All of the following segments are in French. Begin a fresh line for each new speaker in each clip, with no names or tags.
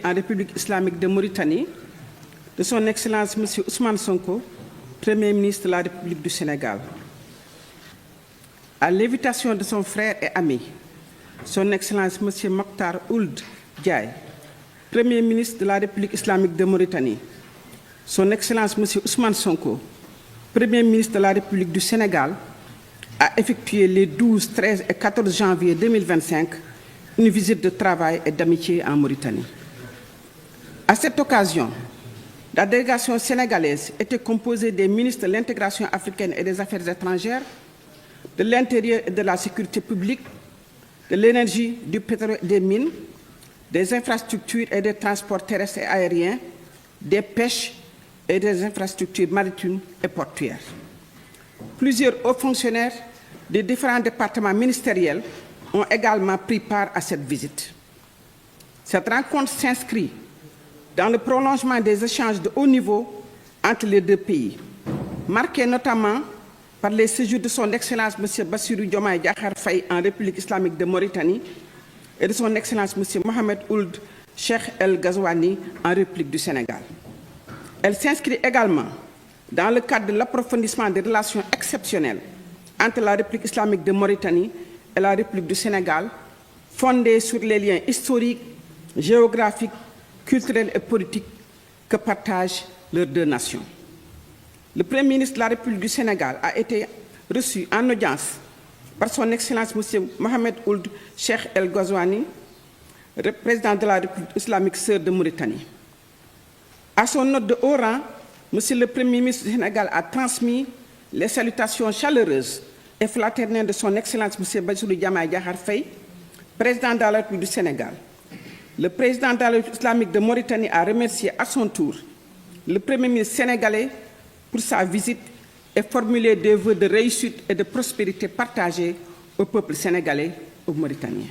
En République islamique de Mauritanie, de son Excellence M. Ousmane Sonko, Premier ministre de la République du Sénégal. À l'invitation de son frère et ami, son Excellence M. Mokhtar Ould Diaye, Premier ministre de la République islamique de Mauritanie, son Excellence M. Ousmane Sonko, Premier ministre de la République du Sénégal, a effectué les 12, 13 et 14 janvier 2025 une visite de travail et d'amitié en Mauritanie. À cette occasion, la délégation sénégalaise était composée des ministres de l'intégration africaine et des affaires étrangères, de l'intérieur et de la sécurité publique, de l'énergie, du pétrole et des mines, des infrastructures et des transports terrestres et aériens, des pêches et des infrastructures maritimes et portuaires. Plusieurs hauts fonctionnaires des différents départements ministériels ont également pris part à cette visite. Cette rencontre s'inscrit dans le prolongement des échanges de haut niveau entre les deux pays, marqués notamment par les séjours de son Excellence M. Bassirou Diomaye Diakhar Faye en République islamique de Mauritanie et de son Excellence M. Mohamed Ould Cheikh El Ghazouani en République du Sénégal. Elle s'inscrit également dans le cadre de l'approfondissement des relations exceptionnelles entre la République islamique de Mauritanie et la République du Sénégal, fondées sur les liens historiques, géographiques, culturels et politiques que partagent leurs deux nations. Le Premier ministre de la République du Sénégal a été reçu en audience par son Excellence M. Mohamed Ould Cheikh El Ghazouani, président de la République islamique sœur de Mauritanie. À son note de haut rang, M. le Premier ministre du Sénégal a transmis les salutations chaleureuses et fraternelles de son Excellence M. Bassirou Diomaye Diakhar Faye, président de la République du Sénégal. Le président de la République islamique de Mauritanie a remercié à son tour le Premier ministre sénégalais pour sa visite et formulé des vœux de réussite et de prospérité partagés au peuple sénégalais et aux Mauritaniens.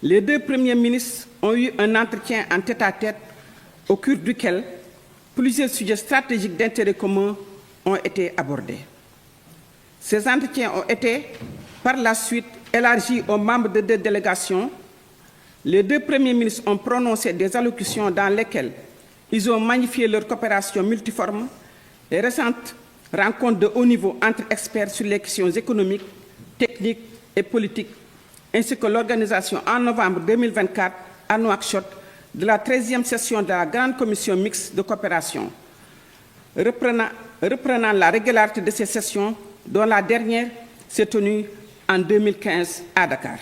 Les deux premiers ministres ont eu un entretien en tête-à-tête au cours duquel plusieurs sujets stratégiques d'intérêt commun ont été abordés. Ces entretiens ont été par la suite élargis aux membres de deux délégations. Les deux premiers ministres ont prononcé des allocutions dans lesquelles ils ont magnifié leur coopération multiforme. Les récentes rencontres de haut niveau entre experts sur les questions économiques, techniques et politiques, ainsi que l'organisation en novembre 2024 à Nouakchott de la 13e session de la Grande Commission mixte de coopération, reprenant la régularité de ces sessions, dont la dernière s'est tenue en 2015 à Dakar.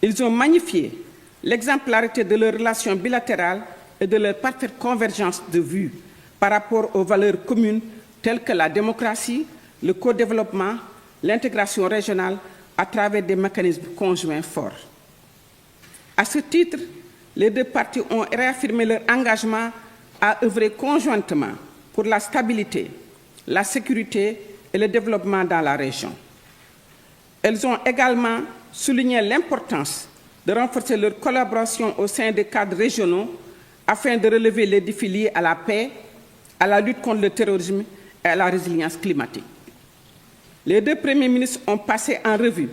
Ils ont magnifié l'exemplarité de leurs relations bilatérales et de leur parfaite convergence de vues par rapport aux valeurs communes telles que la démocratie, le co-développement, l'intégration régionale à travers des mécanismes conjoints forts. À ce titre, les deux parties ont réaffirmé leur engagement à œuvrer conjointement pour la stabilité, la sécurité et le développement dans la région. Elles ont également souligné l'importance de renforcer leur collaboration au sein des cadres régionaux afin de relever les défis liés à la paix, à la lutte contre le terrorisme et à la résilience climatique. Les deux premiers ministres ont passé en revue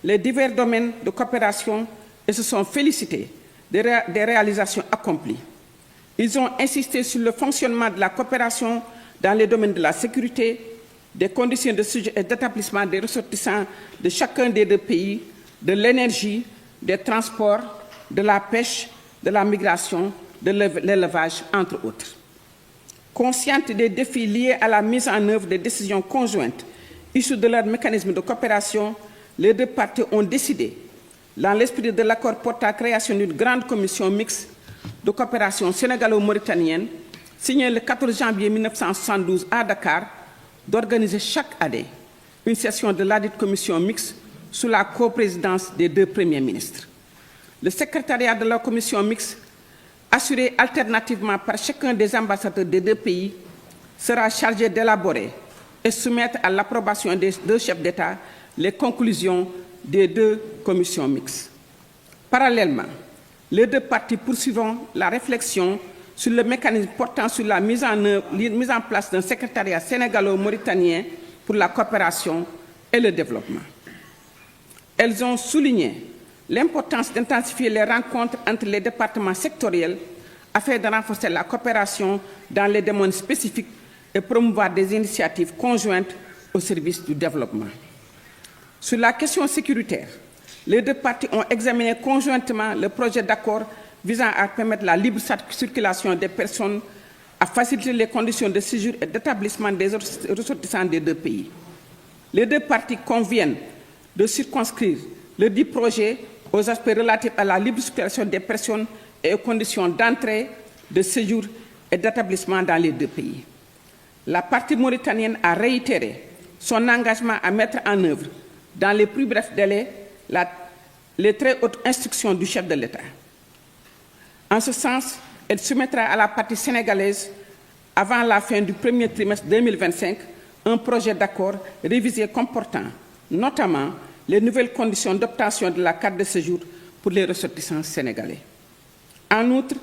les divers domaines de coopération et se sont félicités des réalisations accomplies. Ils ont insisté sur le fonctionnement de la coopération dans les domaines de la sécurité, des conditions de séjour et d'établissement des ressortissants de chacun des deux pays, de l'énergie, des transports, de la pêche, de la migration, de l'élevage, entre autres. Conscientes des défis liés à la mise en œuvre des décisions conjointes issues de leur mécanisme de coopération, les deux parties ont décidé, dans l'esprit de l'accord portant à la création d'une grande commission mixte de coopération sénégalo-mauritanienne, signée le 14 janvier 1972 à Dakar, d'organiser chaque année une session de ladite commission mixte sous la coprésidence des deux premiers ministres. Le secrétariat de la commission mixte, assuré alternativement par chacun des ambassadeurs des deux pays, sera chargé d'élaborer et soumettre à l'approbation des deux chefs d'État les conclusions des deux commissions mixtes. Parallèlement, les deux parties poursuivront la réflexion sur le mécanisme portant sur la mise en place d'un secrétariat sénégalo-mauritanien pour la coopération et le développement. Elles ont souligné l'importance d'intensifier les rencontres entre les départements sectoriels afin de renforcer la coopération dans les domaines spécifiques et promouvoir des initiatives conjointes au service du développement. Sur la question sécuritaire, les deux parties ont examiné conjointement le projet d'accord visant à permettre la libre circulation des personnes, à faciliter les conditions de séjour et d'établissement des ressortissants des deux pays. Les deux parties conviennent de circonscrire le dit projet aux aspects relatifs à la libre circulation des personnes et aux conditions d'entrée, de séjour et d'établissement dans les deux pays. La partie mauritanienne a réitéré son engagement à mettre en œuvre, dans les plus brefs délais, les très hautes instructions du chef de l'État. En ce sens, elle soumettra à la partie sénégalaise, avant la fin du premier trimestre 2025, un projet d'accord révisé comportant notamment les nouvelles conditions d'obtention de la carte de séjour pour les ressortissants sénégalais. En outre,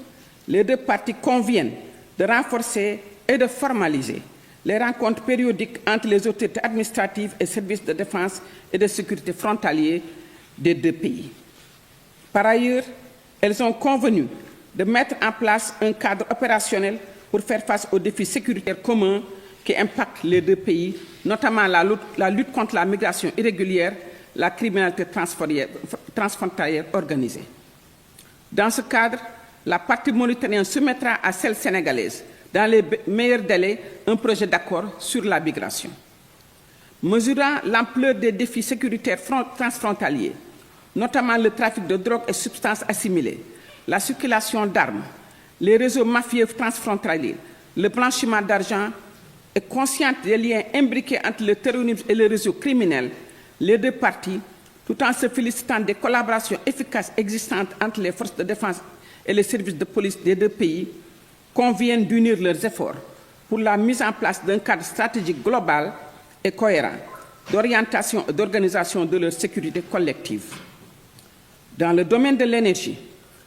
les deux parties conviennent de renforcer et de formaliser les rencontres périodiques entre les autorités administratives et services de défense et de sécurité frontaliers des deux pays. Par ailleurs, elles ont convenu de mettre en place un cadre opérationnel pour faire face aux défis sécuritaires communs qui impactent les deux pays, notamment la lutte contre la migration irrégulière, la criminalité transfrontalière organisée. Dans ce cadre, la partie mauritanienne soumettra à celle sénégalaise, dans les meilleurs délais, un projet d'accord sur la migration. Mesurant l'ampleur des défis sécuritaires transfrontaliers, notamment le trafic de drogue et substances assimilées, la circulation d'armes, les réseaux mafieux transfrontaliers, le blanchiment d'argent, et consciente des liens imbriqués entre le terrorisme et le réseau criminel, les deux parties, tout en se félicitant des collaborations efficaces existantes entre les forces de défense et les services de police des deux pays, conviennent d'unir leurs efforts pour la mise en place d'un cadre stratégique global et cohérent d'orientation et d'organisation de leur sécurité collective. Dans le domaine de l'énergie,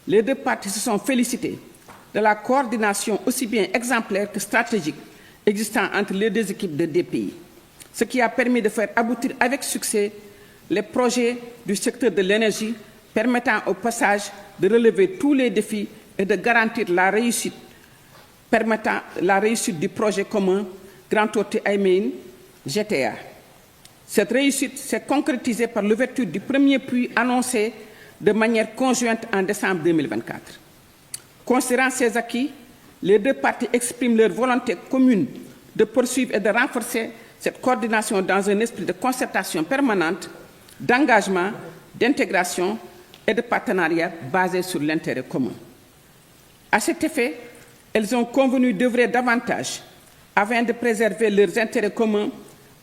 les deux parties se sont félicitées de la coordination aussi bien exemplaire que stratégique existant entre les deux équipes de deux pays, ce qui a permis de faire aboutir avec succès les projets du secteur de l'énergie permettant au passage de relever tous les défis et de garantir la réussite, permettant la réussite du projet commun Grand Tortue Ayméine GTA. Cette réussite s'est concrétisée par l'ouverture du premier puits annoncé de manière conjointe en décembre 2024. Considérant ces acquis, les deux parties expriment leur volonté commune de poursuivre et de renforcer cette coordination dans un esprit de concertation permanente, d'engagement, d'intégration et de partenariat basé sur l'intérêt commun. À cet effet, elles ont convenu d'œuvrer davantage afin de préserver leurs intérêts communs,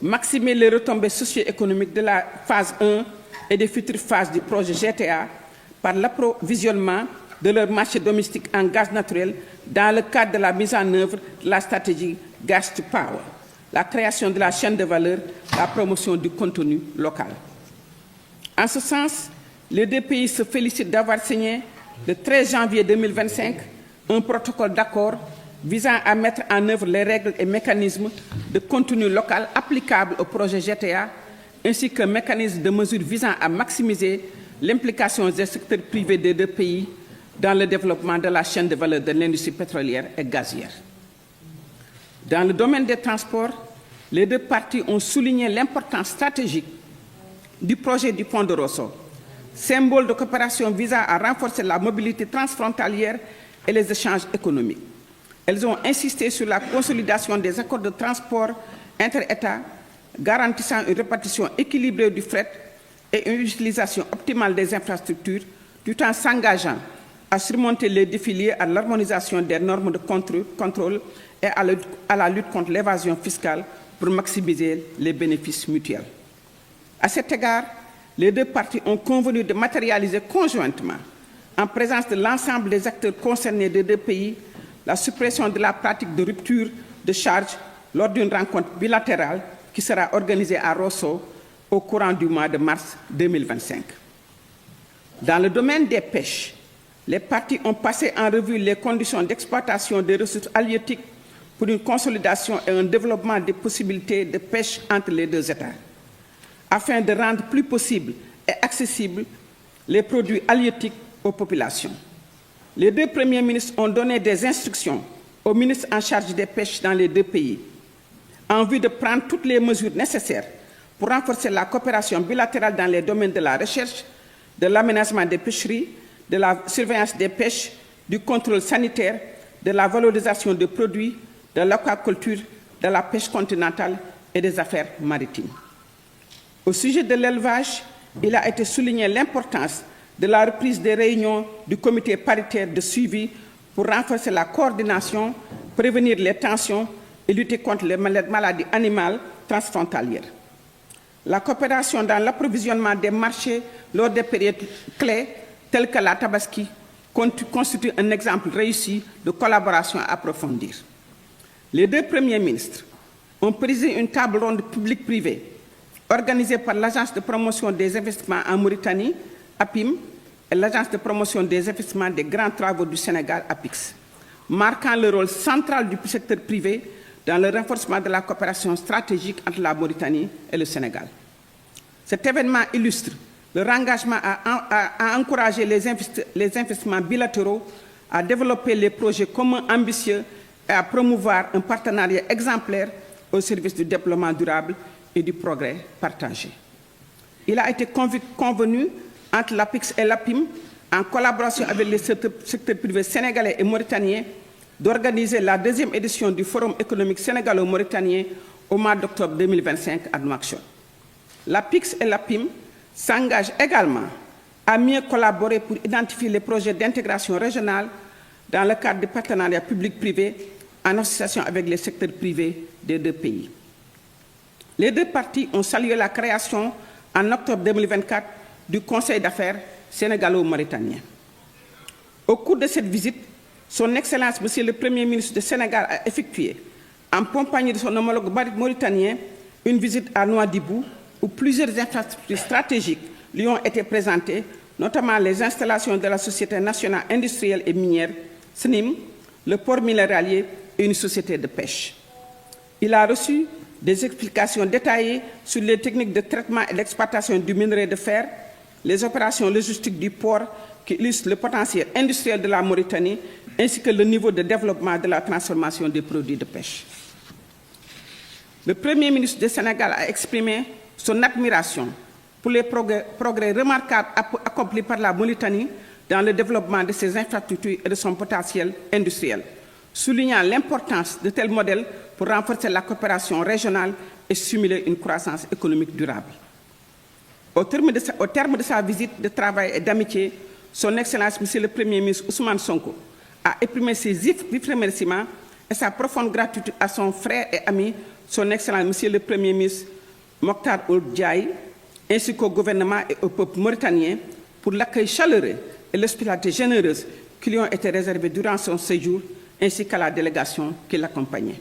maximiser les retombées socio-économiques de la phase 1 et des futures phases du projet GTA par l'approvisionnement de leur marché domestique en gaz naturel dans le cadre de la mise en œuvre de la stratégie Gas to Power, la création de la chaîne de valeur, la promotion du contenu local. En ce sens, les deux pays se félicitent d'avoir signé le 13 janvier 2025 un protocole d'accord visant à mettre en œuvre les règles et mécanismes de contenu local applicables au projet GTA, ainsi qu'un mécanisme de mesure visant à maximiser l'implication des secteurs privés des deux pays dans le développement de la chaîne de valeur de l'industrie pétrolière et gazière. Dans le domaine des transports, les deux parties ont souligné l'importance stratégique du projet du pont de Rosso, symbole de coopération visant à renforcer la mobilité transfrontalière et les échanges économiques. Elles ont insisté sur la consolidation des accords de transport inter-États, garantissant une répartition équilibrée du fret et une utilisation optimale des infrastructures, tout en s'engageant à surmonter les défis liés à l'harmonisation des normes de contrôle et à la lutte contre l'évasion fiscale pour maximiser les bénéfices mutuels. À cet égard, les deux parties ont convenu de matérialiser conjointement, en présence de l'ensemble des acteurs concernés des deux pays, la suppression de la pratique de rupture de charge lors d'une rencontre bilatérale qui sera organisée à Rosso au courant du mois de mars 2025. Dans le domaine des pêches, les parties ont passé en revue les conditions d'exploitation des ressources halieutiques pour une consolidation et un développement des possibilités de pêche entre les deux États, afin de rendre plus possible et accessible les produits halieutiques aux populations. Les deux premiers ministres ont donné des instructions aux ministres en charge des pêches dans les deux pays, en vue de prendre toutes les mesures nécessaires pour renforcer la coopération bilatérale dans les domaines de la recherche, de l'aménagement des pêcheries, de la surveillance des pêches, du contrôle sanitaire, de la valorisation des produits, de l'aquaculture, de la pêche continentale et des affaires maritimes. Au sujet de l'élevage, il a été souligné l'importance de la reprise des réunions du comité paritaire de suivi pour renforcer la coordination, prévenir les tensions et lutter contre les maladies animales transfrontalières. La coopération dans l'approvisionnement des marchés lors des périodes clés, telles que la Tabaski, constitue un exemple réussi de collaboration à approfondir. Les deux premiers ministres ont présidé une table ronde publique-privée organisée par l'Agence de promotion des investissements en Mauritanie, APIM, et l'Agence de promotion des investissements des grands travaux du Sénégal, APIX, marquant le rôle central du secteur privé dans le renforcement de la coopération stratégique entre la Mauritanie et le Sénégal. Cet événement illustre leur engagement à encourager les investissements bilatéraux, à développer les projets communs ambitieux et à promouvoir un partenariat exemplaire au service du développement durable et du progrès partagé. Il a été convenu entre l'APIX et l'APIM, en collaboration avec les secteurs privés sénégalais et mauritaniens, d'organiser la deuxième édition du Forum économique sénégalo-mauritanien au mois d'octobre 2025 à Nouakchott. L'APIX et l'APIM s'engagent également à mieux collaborer pour identifier les projets d'intégration régionale dans le cadre du partenariat public-privé en association avec les secteurs privés des deux pays. Les deux parties ont salué la création en octobre 2024 du Conseil d'affaires sénégalo-mauritanien. Au cours de cette visite, Son Excellence, Monsieur le Premier ministre du Sénégal, a effectué, en compagnie de son homologue mauritanien, une visite à Nouadhibou, où plusieurs infrastructures stratégiques lui ont été présentées, notamment les installations de la Société nationale industrielle et minière, SNIM, le port minéralier et une société de pêche. Il a reçu des explications détaillées sur les techniques de traitement et d'exploitation du minerai de fer, les opérations logistiques du port qui illustrent le potentiel industriel de la Mauritanie, ainsi que le niveau de développement de la transformation des produits de pêche. Le Premier ministre du Sénégal a exprimé son admiration pour les progrès remarquables accomplis par la Mauritanie dans le développement de ses infrastructures et de son potentiel industriel, soulignant l'importance de tels modèles pour renforcer la coopération régionale et stimuler une croissance économique durable. Au terme de sa visite de travail et d'amitié, Son Excellence, Monsieur le Premier ministre Ousmane Sonko, a exprimé ses vifs remerciements et sa profonde gratitude à son frère et ami, Son Excellence, Monsieur le Premier ministre Mokhtar Ould Diaye, ainsi qu'au gouvernement et au peuple mauritanien pour l'accueil chaleureux et l'hospitalité généreuse qui lui ont été réservés durant son séjour, ainsi qu'à la délégation qui l'accompagnait.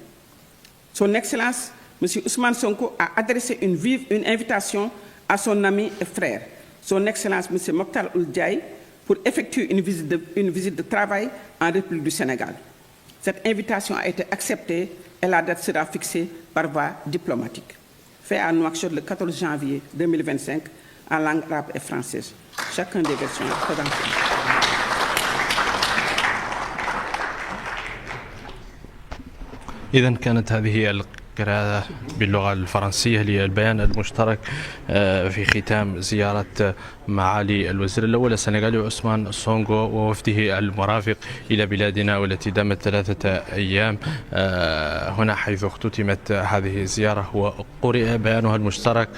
Son Excellence, M. Ousmane Sonko, a adressé une invitation à son ami et frère, Son Excellence, M. Mokhtar Ould Diaye, pour effectuer une visite de travail en République du Sénégal. Cette invitation a été acceptée et la date sera fixée par voie diplomatique. Fait à Nouakchott le 14 janvier 2025 en langue arabe et française. Chacun des versions présentées.
إذن كانت هذه القراءة باللغة الفرنسية للبيان المشترك في ختام زيارة معالي الوزير الأول السنغالي عثمان سونغو ووفده المرافق إلى بلادنا والتي دامت 3 أيام هنا، حيث اختتمت هذه الزيارة وقرئ بيانها المشترك